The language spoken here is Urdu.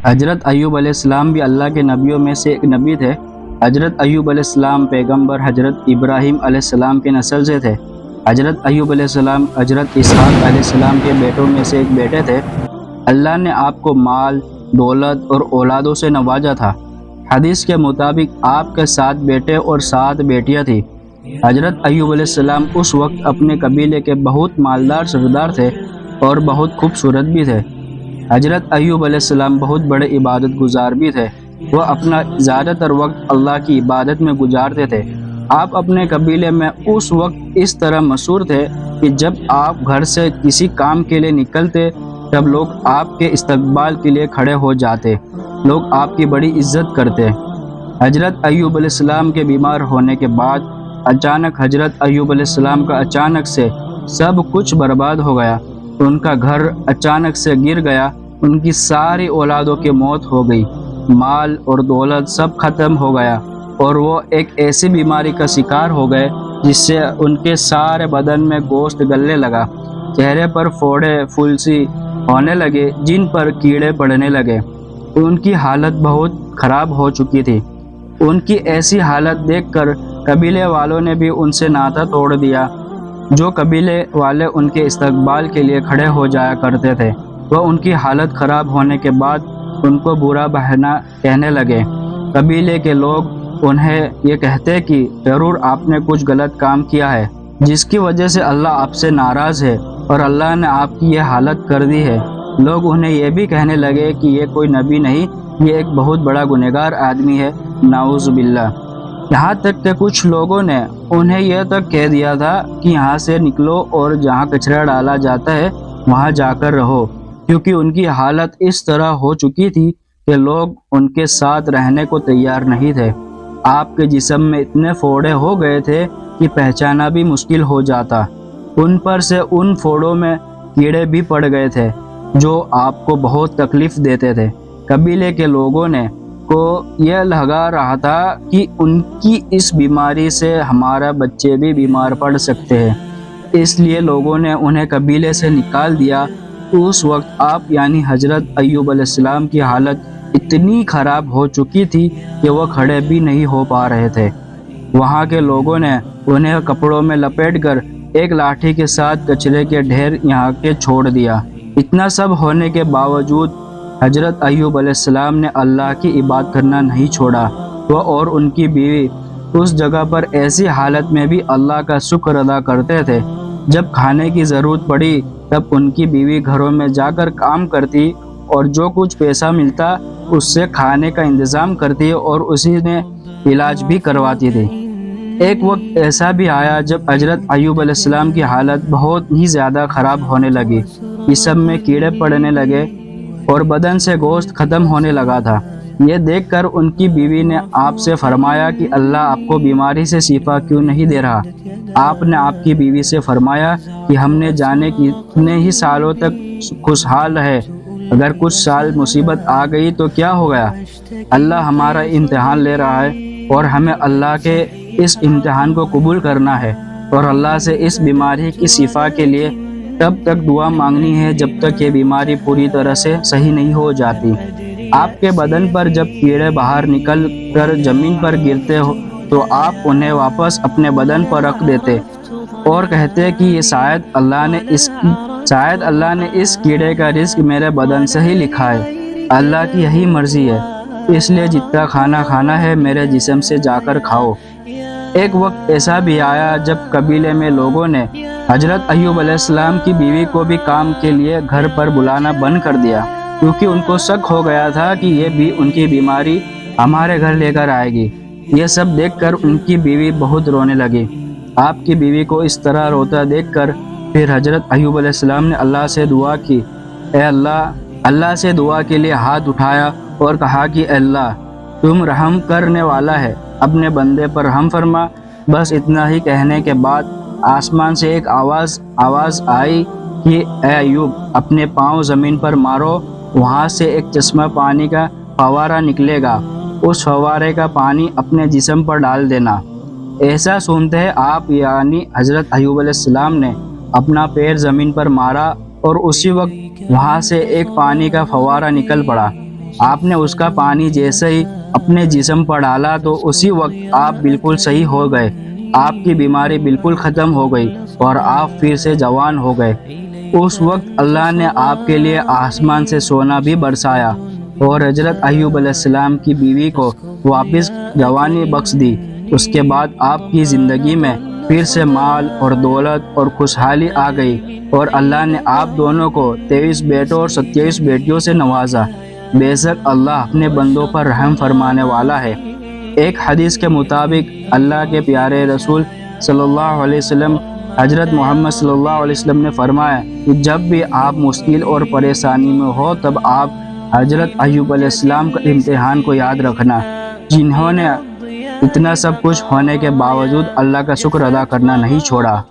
حضرت ایوب علیہ السلام بھی اللہ کے نبیوں میں سے ایک نبی تھے۔ حضرت ایوب علیہ السلام پیغمبر حضرت ابراہیم علیہ السلام کے نسل سے تھے۔ حضرت ایوب علیہ السلام حضرت اسحاق علیہ السلام کے بیٹوں میں سے ایک بیٹے تھے۔ اللہ نے آپ کو مال، دولت اور اولادوں سے نوازا تھا۔ حدیث کے مطابق آپ کے 7 بیٹے اور 7 بیٹیاں تھیں۔ حضرت ایوب علیہ السلام اس وقت اپنے قبیلے کے بہت مالدار سردار تھے اور بہت خوبصورت بھی تھے۔ حضرت ایوب علیہ السلام بہت بڑے عبادت گزار بھی تھے۔ وہ اپنا زیادہ تر وقت اللہ کی عبادت میں گزارتے تھے۔ آپ اپنے قبیلے میں اس وقت اس طرح مشہور تھے کہ جب آپ گھر سے کسی کام کے لیے نکلتے تب لوگ آپ کے استقبال کے لیے کھڑے ہو جاتے۔ لوگ آپ کی بڑی عزت کرتے۔ حضرت ایوب علیہ السلام کے بیمار ہونے کے بعد اچانک حضرت ایوب علیہ السلام کا اچانک سے سب کچھ برباد ہو گیا۔ ان کا گھر اچانک سے گر گیا، ان کی ساری اولادوں کی موت ہو گئی، مال اور دولت سب ختم ہو گیا، اور وہ ایک ایسی بیماری کا شکار ہو گئے جس سے ان کے سارے بدن میں گوشت گلنے لگا، چہرے پر پھوڑے پھلسی ہونے لگے، جن پر کیڑے پڑنے لگے۔ ان کی حالت بہت خراب ہو چکی تھی۔ ان کی ایسی حالت دیکھ کر قبیلے والوں نے بھی ان سے ناطہ توڑ دیا۔ جو قبیلے والے ان کے استقبال کے لیے کھڑے ہو جایا کرتے تھے وہ ان کی حالت خراب ہونے کے بعد ان کو برا بھلا کہنے لگے۔ قبیلے کے لوگ انہیں یہ کہتے کہ ضرور آپ نے کچھ غلط کام کیا ہے جس کی وجہ سے اللہ آپ سے ناراض ہے اور اللہ نے آپ کی یہ حالت کر دی ہے۔ لوگ انہیں یہ بھی کہنے لگے کہ یہ کوئی نبی نہیں، یہ ایک بہت بڑا گنہگار آدمی ہے، نعوذ باللہ۔ یہاں تک کہ کچھ لوگوں نے انہیں یہ تک کہہ دیا تھا کہ یہاں سے نکلو اور جہاں کچرا ڈالا جاتا ہے وہاں جا کر رہو، کیونکہ ان کی حالت اس طرح ہو چکی تھی کہ لوگ ان کے ساتھ رہنے کو تیار نہیں تھے۔ آپ کے جسم میں اتنے پھوڑے ہو گئے تھے کہ پہچانا بھی مشکل ہو جاتا۔ ان پر سے ان پھوڑوں میں کیڑے بھی پڑ گئے تھے جو آپ کو بہت تکلیف دیتے تھے۔ قبیلے کے لوگوں نے کو یہ لگا رہا تھا کہ ان کی اس بیماری سے ہمارا بچے بھی بیمار پڑ سکتے ہیں، اس لیے لوگوں نے انہیں قبیلے سے نکال دیا۔ اس وقت آپ یعنی حضرت ایوب علیہ السلام کی حالت اتنی خراب ہو چکی تھی کہ وہ کھڑے بھی نہیں ہو پا رہے تھے۔ وہاں کے لوگوں نے انہیں کپڑوں میں لپیٹ کر ایک لاٹھی کے ساتھ کچرے کے ڈھیر یہاں کے چھوڑ دیا۔ اتنا سب ہونے کے باوجود حضرت ایوب علیہ السلام نے اللہ کی عبادت کرنا نہیں چھوڑا۔ وہ اور ان کی بیوی اس جگہ پر ایسی حالت میں بھی اللہ کا شکر ادا کرتے تھے۔ جب کھانے کی ضرورت پڑی تب ان کی بیوی گھروں میں جا کر کام کرتی اور جو کچھ پیسہ ملتا اس سے کھانے کا انتظام کرتی اور اسی نے علاج بھی کرواتی تھی۔ ایک وقت ایسا بھی آیا جب حضرت ایوب علیہ السلام کی حالت بہت ہی زیادہ خراب ہونے لگی، جسم میں کیڑے پڑنے لگے اور بدن سے گوشت ختم ہونے لگا تھا۔ یہ دیکھ کر ان کی بیوی نے آپ سے فرمایا کہ اللہ آپ کو بیماری سے شفا کیوں نہیں دے رہا؟ آپ نے آپ کی بیوی سے فرمایا کہ ہم نے جانے کتنے ہی سالوں تک خوشحال ہے، اگر کچھ سال مصیبت آ گئی تو کیا ہو گیا؟ اللہ ہمارا امتحان لے رہا ہے اور ہمیں اللہ کے اس امتحان کو قبول کرنا ہے اور اللہ سے اس بیماری کی شفا کے لیے تب تک دعا مانگنی ہے جب تک یہ بیماری پوری طرح سے صحیح نہیں ہو جاتی۔ آپ کے بدن پر جب کیڑے باہر نکل کر زمین پر گرتے ہو تو آپ انہیں واپس اپنے بدن پر رکھ دیتے اور کہتے کہ یہ شاید اللہ نے اس کیڑے کا رزق میرے بدن سے ہی لکھا ہے، اللہ کی یہی مرضی ہے، اس لیے جتنا کھانا کھانا ہے میرے جسم سے جا کر کھاؤ۔ ایک وقت ایسا بھی آیا جب قبیلے میں لوگوں نے حضرت ایوب علیہ السلام کی بیوی کو بھی کام کے لیے گھر پر بلانا بند کر دیا، کیونکہ ان کو شک ہو گیا تھا کہ یہ بھی ان کی بیماری ہمارے گھر لے کر آئے گی۔ یہ سب دیکھ کر ان کی بیوی بہت رونے لگی۔ آپ کی بیوی کو اس طرح روتا دیکھ کر پھر حضرت ایوب علیہ السلام نے اللہ سے دعا کی۔ اے اللہ سے دعا کے لیے ہاتھ اٹھایا اور کہا کہ اے اللہ تم رحم کرنے والا ہے، اپنے بندے پر رحم فرما۔ بس اتنا ہی کہنے کے بعد آسمان سے ایک آواز آئی کہ اے ایوب اپنے پاؤں زمین پر مارو، وہاں سے ایک چشمہ پانی کا فوارہ نکلے گا، اس فوارے کا پانی اپنے جسم پر ڈال دینا۔ ایسا سنتے ہیں آپ یعنی حضرت ایوب علیہ السلام نے اپنا پیر زمین پر مارا اور اسی وقت وہاں سے ایک پانی کا فوارہ نکل پڑا۔ آپ نے اس کا پانی جیسے ہی اپنے جسم پر ڈالا تو اسی وقت آپ بالکل صحیح ہو گئے، آپ کی بیماری بالکل ختم ہو گئی اور آپ پھر سے جوان ہو گئے۔ اس وقت اللہ نے آپ کے لیے آسمان سے سونا بھی برسایا اور حضرت ایوب علیہ السلام کی بیوی کو واپس جوانی بخش دی۔ اس کے بعد آپ کی زندگی میں پھر سے مال اور دولت اور خوشحالی آ گئی اور اللہ نے آپ دونوں کو 23 بیٹوں اور 27 بیٹیوں سے نوازا۔ بے شک اللہ اپنے بندوں پر رحم فرمانے والا ہے۔ ایک حدیث کے مطابق اللہ کے پیارے رسول صلی اللہ علیہ وسلم حضرت محمد صلی اللہ علیہ وسلم نے فرمایا کہ جب بھی آپ مشکل اور پریشانی میں ہو تب آپ حضرت ایوب علیہ السلام کا امتحان کو یاد رکھنا، جنہوں نے اتنا سب کچھ ہونے کے باوجود اللہ کا شکر ادا کرنا نہیں چھوڑا۔